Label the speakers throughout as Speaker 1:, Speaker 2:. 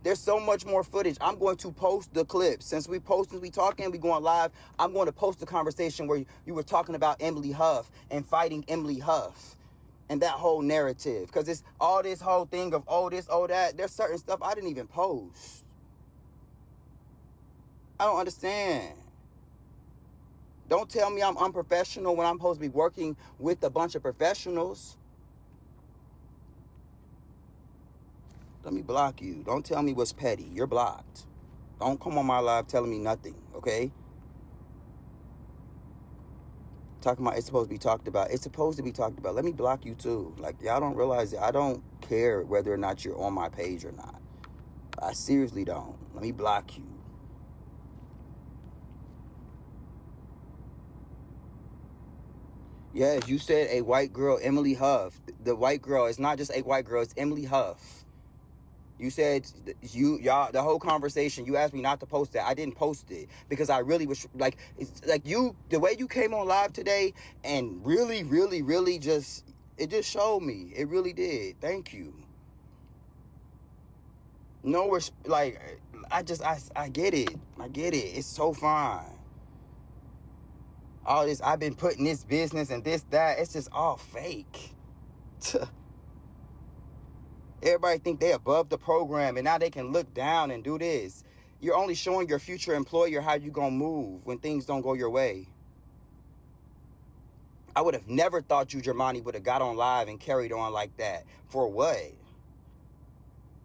Speaker 1: There's so much more footage. I'm going to post the clips. Since we talking, we going live, I'm going to post the conversation where you were talking about Emily Huff and fighting Emily Huff and that whole narrative. Because it's all this whole thing of, oh, this, oh, that. There's certain stuff I didn't even post. I don't understand. Don't tell me I'm unprofessional when I'm supposed to be working with a bunch of professionals. Let me block you. Don't tell me what's petty. You're blocked. Don't come on my live telling me nothing, okay? Talking about it's supposed to be talked about. It's supposed to be talked about. Let me block you too. Like, y'all don't realize it. I don't care whether or not you're on my page or not. I seriously don't. Let me block you. Yes, you said a white girl, Emily Huff. The white girl, it's not just a white girl, it's Emily Huff. You said, y'all, the whole conversation, you asked me not to post that. I didn't post it because I really was like, it's like the way you came on live today and really, really, really it just showed me. It really did. Thank you. No, like, I get it. I get it. It's so fine. All this, I've been putting this business and this, that, it's just all fake. Everybody think they above the program and now they can look down and do this. You're only showing your future employer how you gonna move when things don't go your way. I would have never thought you, Jermani, would have got on live and carried on like that. For what?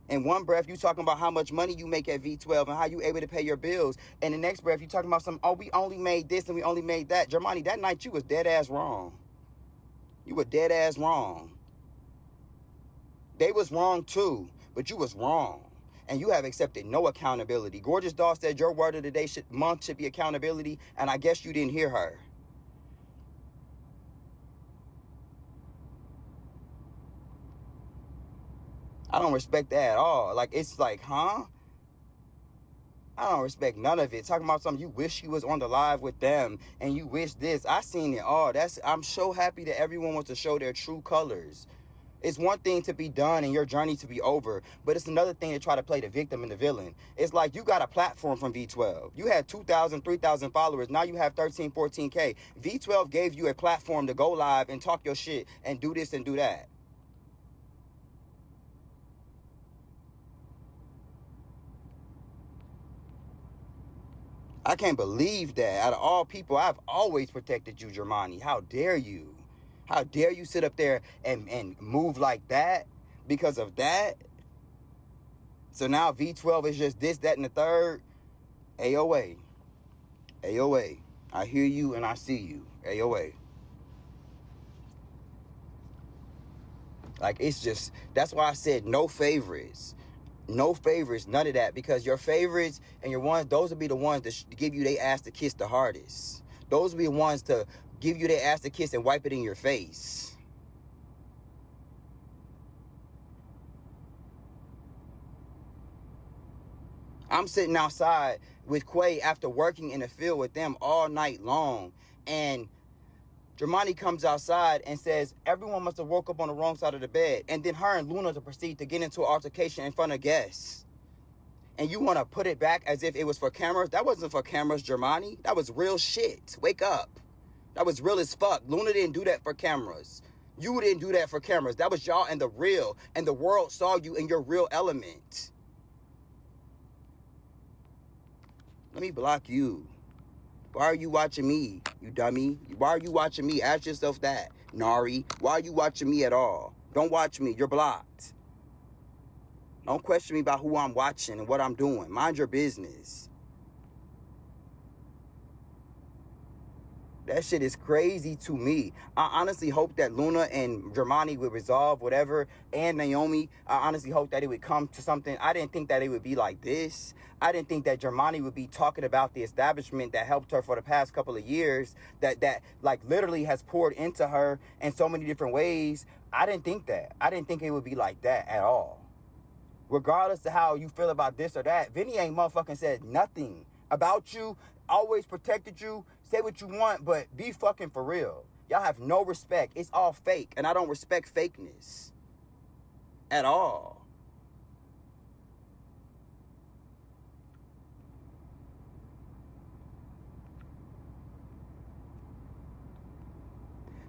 Speaker 1: In one breath, you talking about how much money you make at V12 and how you able to pay your bills. And the next breath, you talking about we only made this and we only made that. Jermani, that night you was dead ass wrong. You were dead ass wrong. They was wrong too, but you was wrong. And you have accepted no accountability. Gorgeous Doll said your word of the day month should be accountability, and I guess you didn't hear her. I don't respect that at all. Like, it's like, huh? I don't respect none of it. Talking about something you wish you was on the live with them and you wish this. I seen it all. I'm so happy that everyone wants to show their true colors. It's one thing to be done and your journey to be over, but it's another thing to try to play the victim and the villain. It's like you got a platform from V12. You had 2,000, 3,000 followers. Now you have 13, 14K. V12 gave you a platform to go live and talk your shit and do this and do that. I can't believe that. Out of all people, I've always protected you, Jermani. How dare you? How dare you sit up there and move like that because of that? So now V12 is just this, that, and the third. AOA. AOA. I hear you and I see you. AOA. Like, it's just, that's why I said no favorites. No favorites, none of that. Because your favorites and your ones, those will be the ones that give you their ass to kiss the hardest. Those will be the ones to give you their ass to kiss and wipe it in your face. I'm sitting outside with Quay after working in the field with them all night long. And Jermani comes outside and says, everyone must have woke up on the wrong side of the bed. And then her and Luna to proceed to get into an altercation in front of guests. And you want to put it back as if it was for cameras? That wasn't for cameras, Jermani. That was real shit. Wake up. That was real as fuck. Luna didn't do that for cameras. You didn't do that for cameras. That was y'all and the real. And the world saw you in your real element. Let me block you. Why are you watching me, you dummy? Why are you watching me? Ask yourself that, Nari. Why are you watching me at all? Don't watch me. You're blocked. Don't question me about who I'm watching and what I'm doing. Mind your business. That shit is crazy to me. I honestly hope that Luna and Jermani would resolve whatever, and Naomi. I honestly hope that it would come to something. I didn't think that it would be like this. I didn't think that Jermani would be talking about the establishment that helped her for the past couple of years, that like literally has poured into her in so many different ways. I didn't think that. I didn't think it would be like that at all. Regardless of how you feel about this or that, Vinny ain't motherfucking said nothing about you, always protected you, say what you want, but be fucking for real. Y'all have no respect. It's all fake, and I don't respect fakeness at all.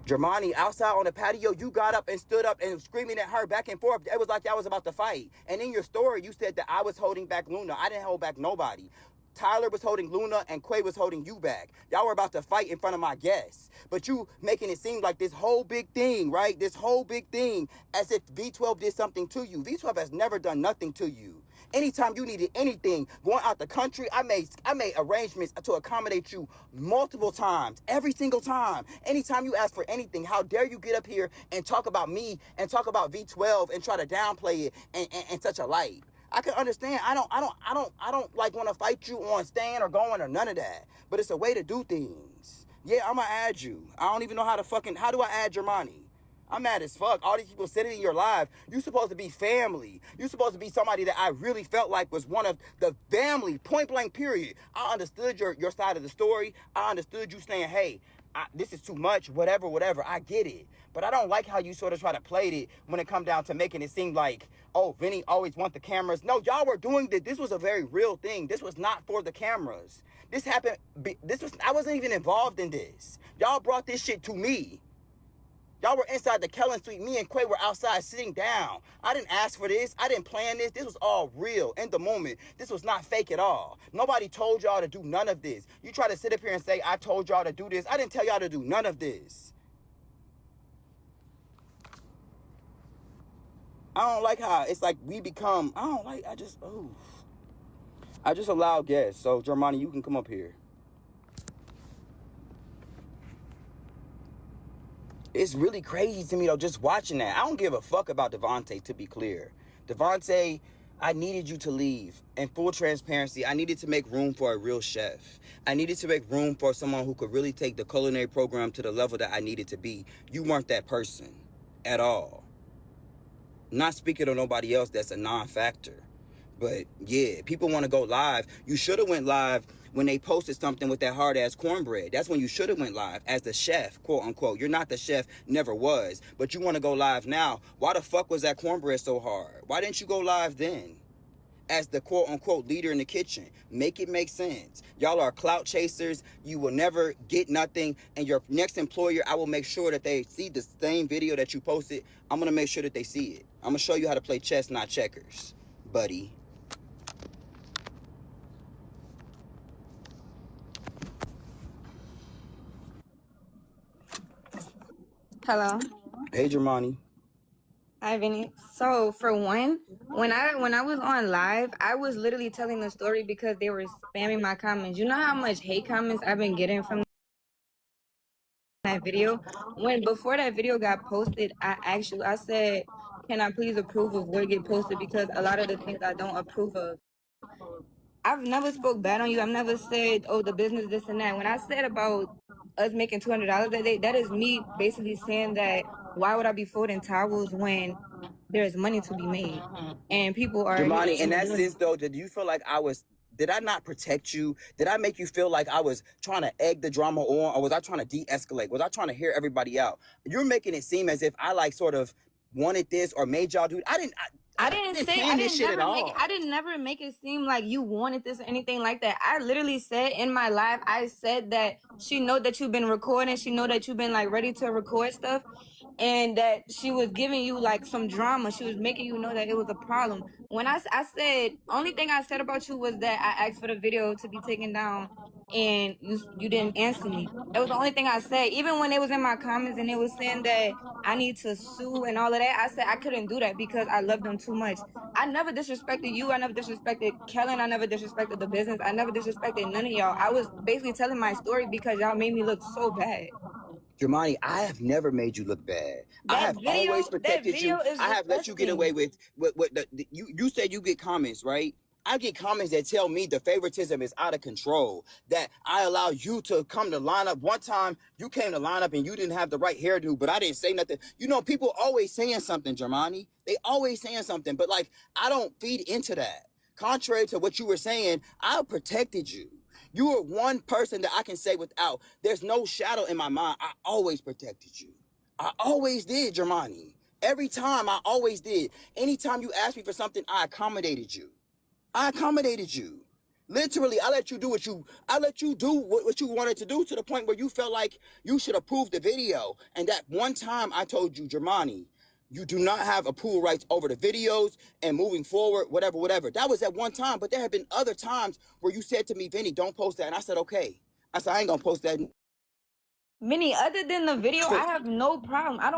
Speaker 1: Jermani, outside on the patio, you got up and stood up and screaming at her back and forth. It was like y'all was about to fight. And in your story, you said that I was holding back Luna. I didn't hold back nobody. Tyler was holding Luna and Quay was holding you back. Y'all were about to fight in front of my guests. But you making it seem like this whole big thing, right? This whole big thing as if V12 did something to you. V12 has never done nothing to you. Anytime you needed anything, going out the country, I made arrangements to accommodate you multiple times, every single time. Anytime you ask for anything, how dare you get up here and talk about me and talk about V12 and try to downplay it in such a light. I can understand. I don't like want to fight you on staying or going or none of that. But it's a way to do things. Yeah, I'ma add you. I don't even know how do I add Jermani? I'm mad as fuck. All these people sitting in your live. You supposed to be family. You supposed to be somebody that I really felt like was one of the family, point blank period. I understood your side of the story. I understood you saying, hey, this is too much, whatever. I get it. But I don't like how you sort of try to play it when it come down to making it seem like, oh, Vinny always want the cameras. No, y'all were doing this. This was a very real thing. This was not for the cameras. This happened. I wasn't even involved in this. Y'all brought this shit to me. Y'all were inside the Kellen suite. Me and Quay were outside sitting down. I didn't ask for this. I didn't plan this. This was all real in the moment. This was not fake at all. Nobody told y'all to do none of this. You try to sit up here and say, I told y'all to do this. I didn't tell y'all to do none of this. I don't like how it's like we become, I just allow guests. So, Jermani, you can come up here. It's really crazy to me, though, just watching that. I don't give a fuck about Devontae, to be clear. Devontae, I needed you to leave. In full transparency, I needed to make room for a real chef. I needed to make room for someone who could really take the culinary program to the level that I needed to be. You weren't that person at all. Not speaking of nobody else, that's a non-factor. But yeah, people want to go live. You should have went live when they posted something with that hard-ass cornbread. That's when you should have went live as the chef, quote unquote. You're not the chef, never was. But you want to go live now. Why the fuck was that cornbread so hard? Why didn't you go live then? As the quote unquote leader in the kitchen. Make it make sense. Y'all are clout chasers. You will never get nothing. And your next employer, I will make sure that they see the same video that you posted. I'm going to make sure that they see it. I'm going to show you how to play chess, not checkers, buddy.
Speaker 2: Hello.
Speaker 1: Hey, Jermani.
Speaker 2: Hi, Vinny. So for one, when I was on live, I was literally telling the story because they were spamming my comments. You know how much hate comments I've been getting from that video? Before that video got posted, I said, can I please approve of what get posted, because a lot of the things I don't approve of. I've never spoke bad on you. I've never said, oh, the business, this and that. When I said about us making $200 that day, that is me basically saying that why would I be folding towels when there's money to be made and people are
Speaker 1: Jermani, in that sense, though, did you feel like did I not protect you? Did I make you feel like I was trying to egg the drama on, or was I trying to de-escalate? Was I trying to hear everybody out? You're making it seem as if I like sort of wanted this or made y'all do it. I didn't
Speaker 2: never make it seem like you wanted this or anything like that. I literally said in my live, I said that she know that you've been recording, she know that you've been like ready to record stuff, and that she was giving you like some drama. She was making you know that it was a problem. When I said, only thing I said about you was that I asked for the video to be taken down and you didn't answer me. That was the only thing I said. Even when it was in my comments and it was saying that I need to sue and all of that, I said I couldn't do that because I love them too much. I never disrespected you. I never disrespected Kellen. I never disrespected the business. I never disrespected none of y'all. I was basically telling my story because y'all made me look so bad.
Speaker 1: Jermani, I have never made you look bad. I have always protected you. I have let you get away with you said you get comments, right? I get comments that tell me the favoritism is out of control, that I allow you to come to line up. One time you came to line up and you didn't have the right hairdo, but I didn't say nothing. You know, people always saying something, Jermani. They always saying something, but like, I don't feed into that. Contrary to what you were saying, I protected you. You are one person that I can say without, there's no shadow in my mind, I always protected you. I always did, Jermani. Every time, I always did. Anytime you asked me for something, I accommodated you. I accommodated you. Literally, I let you do what you wanted to do, to the point where you felt like you should approve the video. And that one time I told you, Jermani, you do not have approval rights over the videos, and moving forward, whatever, whatever. That was at one time, but there have been other times where you said to me, Vinny, don't post that. And I said, okay. I said, I ain't gonna post that.
Speaker 2: Vinny, other than the video, I have no problem. I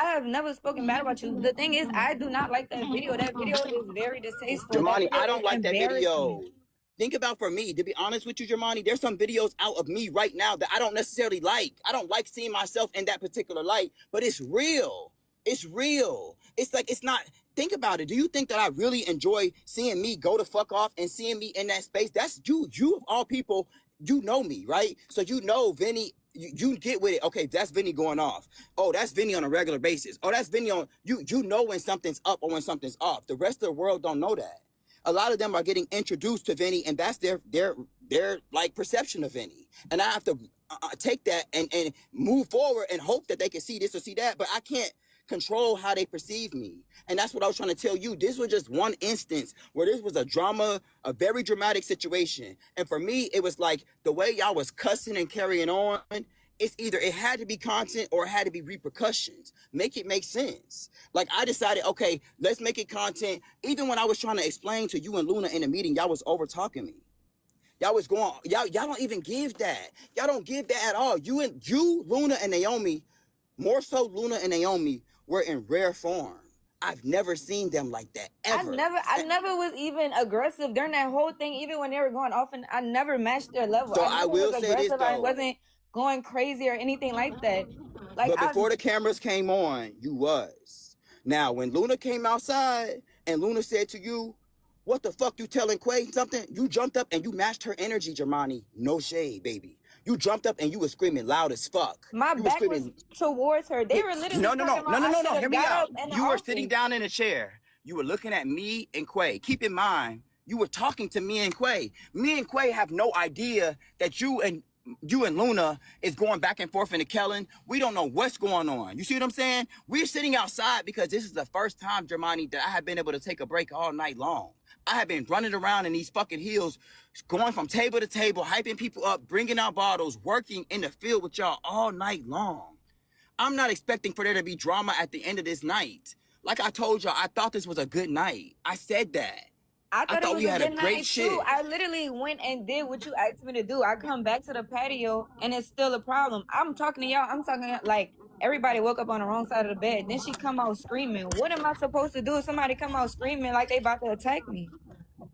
Speaker 2: have never spoken bad about you. The thing is, I do not like that video. That video is very distasteful. That
Speaker 1: Jermani,
Speaker 2: video
Speaker 1: I
Speaker 2: is
Speaker 1: don't like that video.
Speaker 2: embarrassing.
Speaker 1: Think about, for me, to be honest with you, Jermani, there's some videos out of me right now that I don't necessarily like. I don't like seeing myself in that particular light, but it's real. It's real. It's like, it's not, think about it. Do you think that I really enjoy seeing me go the fuck off and seeing me in that space? That's you of all people, you know me, right? So you know, Vinny, you get with it. Okay, that's Vinny going off. Oh, that's Vinny on a regular basis. Oh, that's Vinny on, you know when something's up or when something's off. The rest of the world don't know that. A lot of them are getting introduced to Vinny, and that's their like perception of Vinny. And I have to take that and move forward and hope that they can see this or see that, but I can't control how they perceive me. And that's what I was trying to tell you. This was just one instance where this was a very dramatic situation. And for me, it was like the way y'all was cussing and carrying on. It's either it had to be content or it had to be repercussions. Make it make sense. Like, I decided, okay, let's make it content. Even when I was trying to explain to you and Luna in the meeting, y'all was over talking me. Y'all was going, y'all don't even give that. Y'all don't give that at all. You, Luna, and Naomi, more so Luna and Naomi, were in rare form. I've never seen them like that, ever.
Speaker 2: I never was even aggressive during that whole thing, even when they were going off, and I never matched their level.
Speaker 1: So
Speaker 2: I
Speaker 1: I will
Speaker 2: was
Speaker 1: say this,
Speaker 2: aggressive. I
Speaker 1: though.
Speaker 2: wasn't going crazy or anything like that. Like,
Speaker 1: But before the cameras came on, you was. Now, when Luna came outside and Luna said to you, what the fuck you telling Quay something? You jumped up and you matched her energy, Jermani. No shade, baby. You jumped up and you were screaming loud as fuck.
Speaker 2: My
Speaker 1: you
Speaker 2: back was towards her. They were literally
Speaker 1: no. Hear me out. You were sitting down in a chair. You were looking at me and Quay. Keep in mind, you were talking to me and Quay. Me and Quay have no idea that you and Luna is going back and forth into Kellen. We don't know what's going on. You see what I'm saying? We're sitting outside because this is the first time, Jermani, that I have been able to take a break all night long. I have been running around in these fucking hills, going from table to table, hyping people up, bringing out bottles, working in the field with y'all all night long. I'm not expecting for there to be drama at the end of this night. Like I told y'all, I thought this was a good night. I said that.
Speaker 2: I thought we had a great
Speaker 1: shit.
Speaker 2: I literally went and did what you asked me to do. I come back to the patio and it's still a problem. I'm talking to y'all. I'm talking like everybody woke up on the wrong side of the bed. Then she come out screaming. What am I supposed to do if somebody come out screaming like they about to attack me?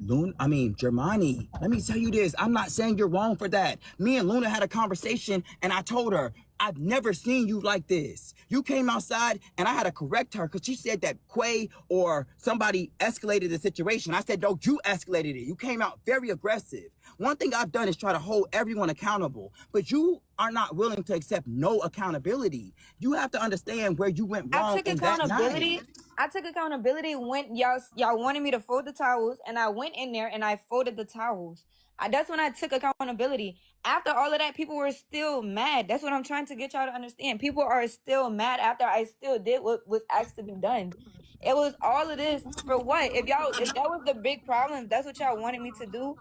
Speaker 1: Jermani, let me tell you this. I'm not saying you're wrong for that. Me and Luna had a conversation and I told her, I've never seen you like this. You came outside and I had to correct her because she said that Quay or somebody escalated the situation. I said, no, you escalated it. You came out very aggressive. One thing I've done is try to hold everyone accountable, but you are not willing to accept no accountability. You have to understand where you went wrong in that night.
Speaker 2: I took accountability when y'all wanted me to fold the towels, and I went in there and I folded the towels. That's when I took accountability. After all of that, people were still mad. That's what I'm trying to get y'all to understand. People are still mad after I still did what was asked to be done. It was all of this for what? If that was the big problem, if that's what y'all wanted me to do,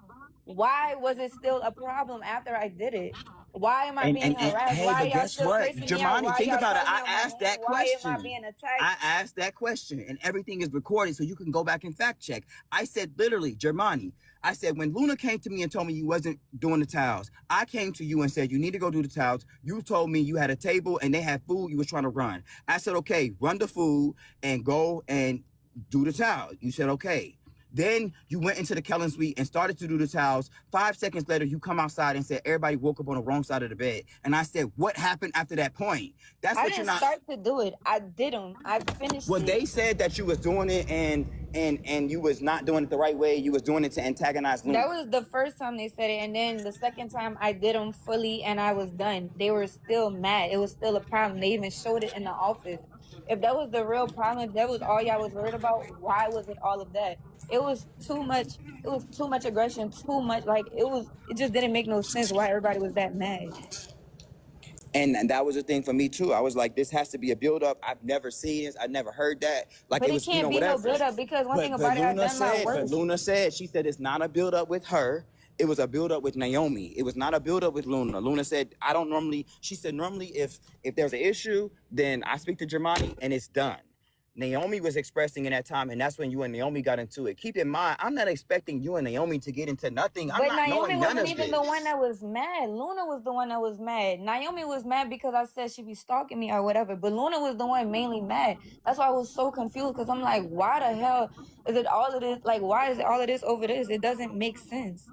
Speaker 2: why was it still a problem after I did it? Why am I being harassed?
Speaker 1: Hey,
Speaker 2: why
Speaker 1: but guess what, Jermani, think about it. I asked that question.
Speaker 2: Why am I being attacked?
Speaker 1: I asked that question, and everything is recorded, so you can go back and fact check. I said literally, Jermani, I said when Luna came to me and told me you wasn't doing the towels, I came to you and said you need to go do the towels. You told me you had a table and they had food you was trying to run. I said, okay, run the food and go and do the towels. You said, okay. Then you went into the Kellen suite and started to do the towels. 5 seconds later, you come outside and said everybody woke up on the wrong side of the bed. And I said, what happened after that point? That's what you're not.
Speaker 2: I didn't start to do it. I did them. I finished.
Speaker 1: Well, they said that you was doing it and you was not doing it the right way. You was doing it to antagonize Luna.
Speaker 2: That was the first time they said it, and then the second time I did them fully and I was done. They were still mad. It was still a problem. They even showed it in the office. If that was the real problem, if that was all y'all was worried about, why was it all of that? It was too much. It was too much aggression, too much. Like, it just didn't make no sense why everybody was that mad.
Speaker 1: And that was the thing for me too. I was like, this has to be a build up. I've never seen this. I never heard that. Like
Speaker 2: But
Speaker 1: it
Speaker 2: it
Speaker 1: was, you
Speaker 2: can't
Speaker 1: know,
Speaker 2: be no
Speaker 1: whatever.
Speaker 2: build up because one thing
Speaker 1: But
Speaker 2: about it, I've done my work.
Speaker 1: Luna said, she said it's not a build up with her. It was a build up with Naomi. It was not a build up with Luna. Luna said, I don't normally. She said normally if there's an issue, then I speak to Jermani and it's done. Naomi was expressing in that time, and that's when you and Naomi got into it. Keep in mind, I'm not expecting you and Naomi to get into nothing. I'm
Speaker 2: But
Speaker 1: not
Speaker 2: Naomi
Speaker 1: knowing none
Speaker 2: wasn't
Speaker 1: of
Speaker 2: even
Speaker 1: this.
Speaker 2: the one that was mad. Luna was the one that was mad. Naomi was mad because I said she be stalking me or whatever. But Luna was the one mainly mad. That's why I was so confused because I'm like, why the hell is it all of this? Like, why is it all of this over this? It doesn't make sense.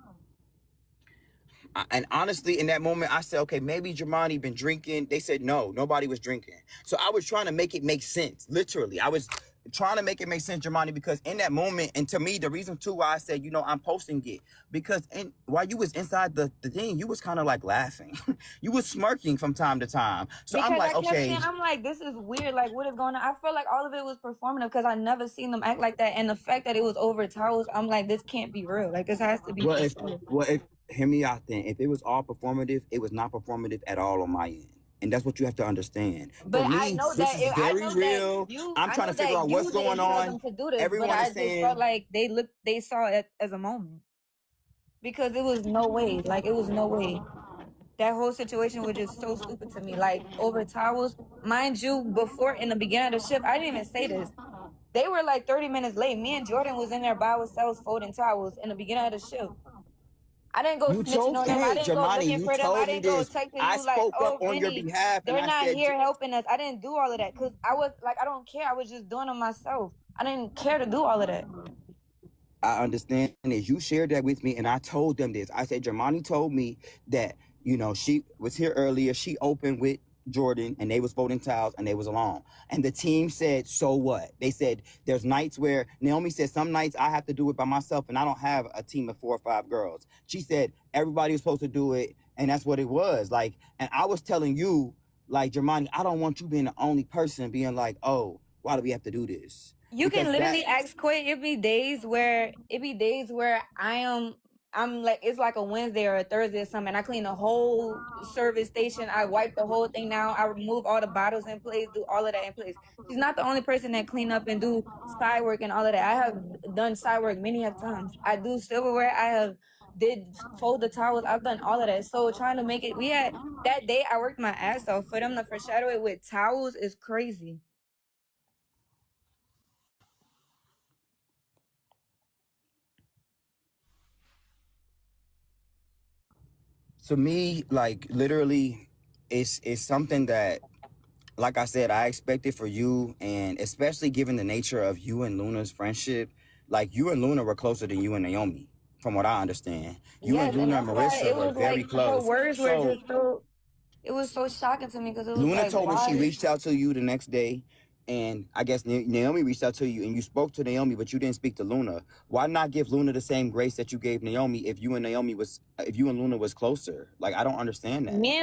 Speaker 1: And honestly, in that moment, I said, okay, maybe Jermani been drinking. They said, no, nobody was drinking. So I was trying to make it make sense. Literally, I was trying to make it make sense, Jermani, because in that moment, and to me, the reason too why I said, I'm posting it, because while you was inside the thing, you was kind of like laughing. You was smirking from time to time. So
Speaker 2: Because
Speaker 1: I'm like,
Speaker 2: I kept
Speaker 1: okay.
Speaker 2: saying, I'm like, this is weird. Like, what is going on? I feel like all of it was performative because I never seen them act like that. And the fact that it was over towels, I'm like, this can't be real. Like, this has to be for sure.
Speaker 1: Hear me out then. If it was all performative, it was not performative at all on my end. And that's what you have to understand.
Speaker 2: But
Speaker 1: For me, this is very real. I'm trying to figure out what's going
Speaker 2: didn't tell
Speaker 1: on.
Speaker 2: them to do this, but
Speaker 1: Everyone
Speaker 2: I
Speaker 1: is
Speaker 2: just
Speaker 1: saying,
Speaker 2: felt like they saw it as a moment because it was no way. Like, it was no way. That whole situation was just so stupid to me. Like, over towels, mind you, before in the beginning of the shift, I didn't even say this. They were like 30 minutes late. Me and Jordan was in there by ourselves folding towels in the beginning of the shift. I didn't go
Speaker 1: you
Speaker 2: snitching
Speaker 1: told
Speaker 2: on them. I
Speaker 1: me,
Speaker 2: didn't go
Speaker 1: Jermani,
Speaker 2: looking
Speaker 1: you
Speaker 2: for them. I
Speaker 1: told me
Speaker 2: didn't go
Speaker 1: this.
Speaker 2: texting
Speaker 1: I
Speaker 2: you like,
Speaker 1: spoke up
Speaker 2: oh,
Speaker 1: on your
Speaker 2: Vinny,
Speaker 1: behalf and
Speaker 2: they're
Speaker 1: I
Speaker 2: not
Speaker 1: said,
Speaker 2: here helping us. I didn't do all of that because I was like, I don't care. I was just doing it myself. I didn't care to do all of that.
Speaker 1: I understand is you shared that with me, and I told them this. I said, Jermani told me that, she was here earlier. She opened with Jordan, and they was folding towels, and they was alone. And the team said, so what? They said, there's nights where, Naomi said, some nights I have to do it by myself, and I don't have a team of 4 or 5 girls. She said, everybody was supposed to do it, and that's what it was. Like, and I was telling you, like, Jermani, I don't want you being the only person being like, oh, why do we have to do this?
Speaker 2: You can literally ask Quay. It be days where I'm like, it's like a Wednesday or a Thursday or something. I clean the whole service station. I wipe the whole thing down. I remove all the bottles in place, do all of that in place. She's not the only person that clean up and do side work and all of that. I have done side work many times. I do silverware. I have did fold the towels. I've done all of that. So trying to make it, that day I worked my ass off. For them to foreshadow it with towels is crazy.
Speaker 1: To me, like literally, it's something that, like I said, I expected for you, and especially given the nature of you and Luna's friendship, like you and Luna were closer than you and Naomi, from what I understand. You and Luna and Marissa were very close.
Speaker 2: Her words were just so. It was so shocking to me because it was
Speaker 1: Luna
Speaker 2: like,
Speaker 1: told me
Speaker 2: why?
Speaker 1: she reached out to you the next day, and I guess Naomi reached out to you, and you spoke to Naomi, but you didn't speak to Luna. Why not give Luna the same grace that you gave Naomi if you and Luna was closer? Like, I don't understand that.
Speaker 2: Me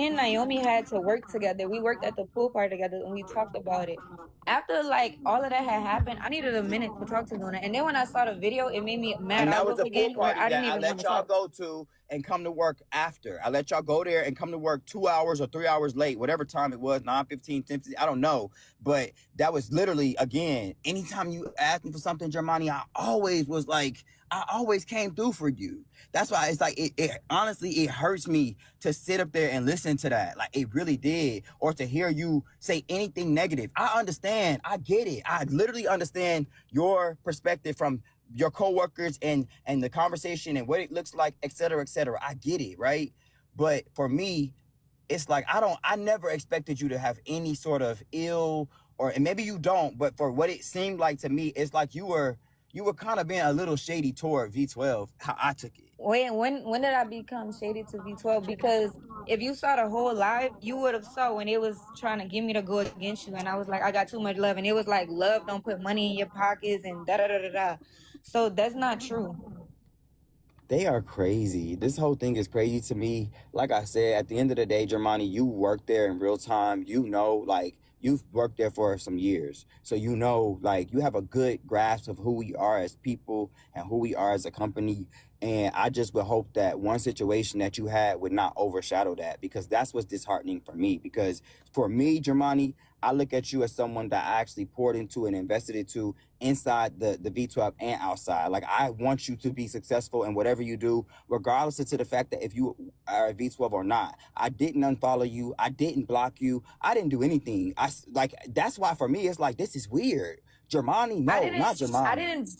Speaker 2: and Naomi had to work together. We worked at the pool party together and we talked about it. After like all of that had happened, I needed a minute to talk to Luna. And then when I saw the video, it made me mad
Speaker 1: And
Speaker 2: all
Speaker 1: that was
Speaker 2: over
Speaker 1: a pool
Speaker 2: again where
Speaker 1: party
Speaker 2: I
Speaker 1: that
Speaker 2: didn't
Speaker 1: I
Speaker 2: even want
Speaker 1: let
Speaker 2: to
Speaker 1: y'all
Speaker 2: talk.
Speaker 1: go to and come to work after. I let y'all go there and come to work 2 hours or 3 hours late, whatever time it was, 9:15, 10:15, I don't know. But that was literally, again, anytime you asked me for something, Jermani, I always came through for you. That's why it's like, it honestly, it hurts me to sit up there and listen to that. Like, it really did. Or to hear you say anything negative. I understand. I get it. I literally understand your perspective from your coworkers and the conversation and what it looks like, et cetera, et cetera. I get it, right? But for me, it's like I never expected you to have any sort of ill, and maybe you don't, but for what it seemed like to me, it's like you were kind of being a little shady toward V12, how I took it.
Speaker 2: Wait, when did I become shady to V12? Because if you saw the whole live, you would have saw when it was trying to get me to go against you, and I was like, I got too much love, and it was like, love don't put money in your pockets and da da da da da. So that's not true.
Speaker 1: They are crazy. This whole thing is crazy to me. Like I said, at the end of the day, Jermani, you work there in real time. Like, you've worked there for some years, so you know, like, you have a good grasp of who we are as people and who we are as a company. And I just would hope that one situation that you had would not overshadow that, because that's what's disheartening for me. Because for me, Jermani, I look at you as someone that I actually poured into and invested into inside the V12 and outside. Like, I want you to be successful in whatever you do, regardless of to the fact that if you are a V12 or not. I didn't unfollow you. I didn't block you. I didn't do anything. Like, that's why for me, it's like, this is weird. Jermani, no, not Jermani.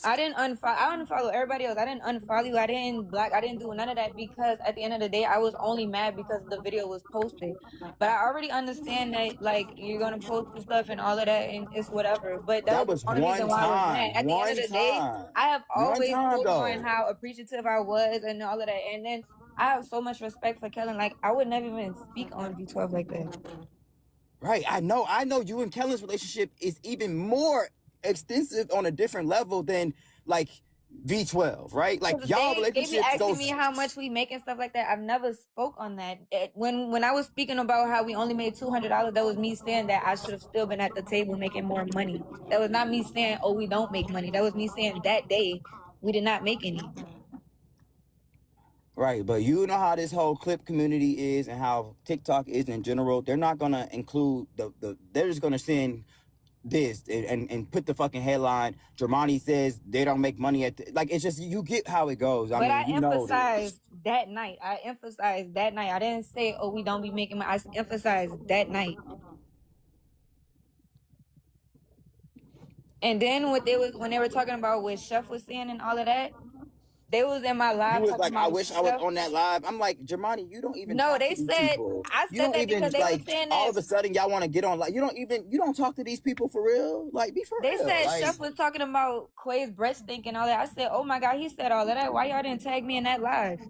Speaker 2: I didn't unfollow. I unfollow everybody else. I didn't unfollow you. I didn't block. I didn't do none of that, because at the end of the day, I was only mad because the video was posted. But I already understand that, like, you're gonna post the stuff and all of that, and it's whatever. But that
Speaker 1: That
Speaker 2: was the
Speaker 1: was
Speaker 2: only reason
Speaker 1: one
Speaker 2: why I was mad.
Speaker 1: time.
Speaker 2: At the end of
Speaker 1: One
Speaker 2: the day,
Speaker 1: time.
Speaker 2: I have
Speaker 1: One
Speaker 2: always
Speaker 1: time,
Speaker 2: spoken on
Speaker 1: though.
Speaker 2: how appreciative I was and all of that, and then I have so much respect for Kellen. Like, I would never even speak on V12 like that.
Speaker 1: Right. I know you and Kellen's relationship is even more extensive on a different level than, like, V12, right? Like, y'all
Speaker 2: They be
Speaker 1: relationship
Speaker 2: asking me
Speaker 1: goes.
Speaker 2: how much we make and stuff like that. I've never spoke on that. When I was speaking about how we only made $200, that was me saying that I should have still been at the table making more money. That was not me saying, oh, we don't make money. That was me saying that day we did not make any.
Speaker 1: Right, but you know how this whole clip community is and how TikTok is in general. They're not gonna include they're just gonna send this and put the fucking headline. Jermani says they don't make money like, it's just, you get how it goes. I
Speaker 2: But
Speaker 1: mean,
Speaker 2: I
Speaker 1: you know
Speaker 2: emphasized that night. I emphasized that night. I didn't say, oh, we don't be making money. I emphasized that night. And then when they were talking about what Chef was saying and all of that, they was in my
Speaker 1: you
Speaker 2: live
Speaker 1: was
Speaker 2: talking
Speaker 1: like, I
Speaker 2: about
Speaker 1: wish I was
Speaker 2: Chef.
Speaker 1: on that live. I'm like, Jermani, you don't even
Speaker 2: No,
Speaker 1: talk
Speaker 2: they
Speaker 1: to these
Speaker 2: said,
Speaker 1: people.
Speaker 2: I
Speaker 1: You
Speaker 2: said
Speaker 1: don't
Speaker 2: that
Speaker 1: even,
Speaker 2: because they were
Speaker 1: like,
Speaker 2: saying
Speaker 1: all
Speaker 2: that
Speaker 1: of a sudden y'all want to get on, like, you don't talk to these people for real. Like, be for
Speaker 2: they
Speaker 1: real.
Speaker 2: said
Speaker 1: Like,
Speaker 2: Chef was talking about Quay's breast stink and all that. I said, oh my God, he said all of that. Why y'all didn't tag me in that live?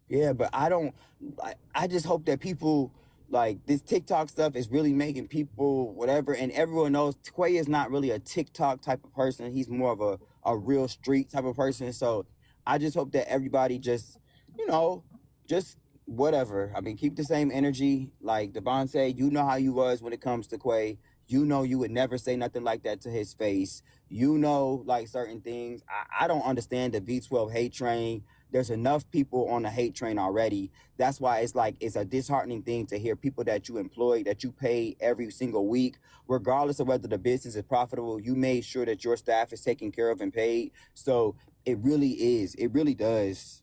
Speaker 1: yeah, but I just hope that people, like, this TikTok stuff is really making people whatever. And everyone knows Quay is not really a TikTok type of person. He's more of a real street type of person. So I just hope that everybody just, you know, just whatever. I mean, keep the same energy. Like Devon said, you know how you was when it comes to Quay. You know you would never say nothing like that to his face. You know, like, certain things. I don't understand the V12 hate train. There's enough people on the hate train already. That's why it's like, it's a disheartening thing to hear people that you employ, that you pay every single week, regardless of whether the business is profitable. You made sure that your staff is taken care of and paid. So it really is. It really does.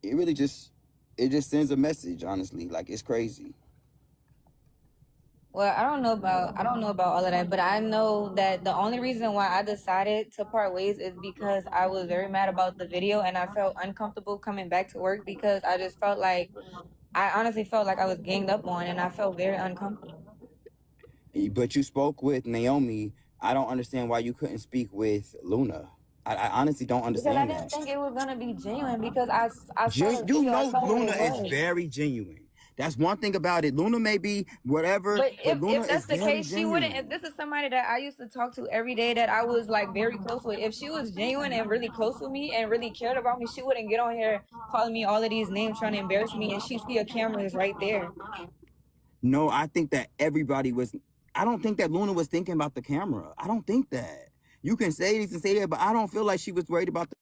Speaker 1: It really just, it just sends a message, honestly. Like, it's crazy.
Speaker 2: Well, I don't know about all of that, but I know that the only reason why I decided to part ways is because I was very mad about the video and I felt uncomfortable coming back to work, because I just felt like, I honestly felt like I was ganged up on, and I felt very uncomfortable.
Speaker 1: But you spoke with Naomi. I don't understand why you couldn't speak with Luna. I honestly don't
Speaker 2: Because I
Speaker 1: understand
Speaker 2: didn't
Speaker 1: that.
Speaker 2: think it was gonna be genuine, because I saw the
Speaker 1: You
Speaker 2: video, I
Speaker 1: know,
Speaker 2: saw what
Speaker 1: Luna
Speaker 2: it
Speaker 1: is
Speaker 2: was.
Speaker 1: very genuine. That's one thing about it. Luna may be whatever,
Speaker 2: But
Speaker 1: but Luna
Speaker 2: if
Speaker 1: is
Speaker 2: that's the
Speaker 1: very
Speaker 2: case, she wouldn't.
Speaker 1: genuine.
Speaker 2: If this is somebody that I used to talk to every day, that I was like very close with, if she was genuine and really close with me and really cared about me, she wouldn't get on here calling me all of these names, trying to embarrass me, and she see a camera is right there.
Speaker 1: No, I think that everybody was. I don't think that Luna was thinking about the camera. I don't think that. You can say this and say that, but I don't feel like she was worried about the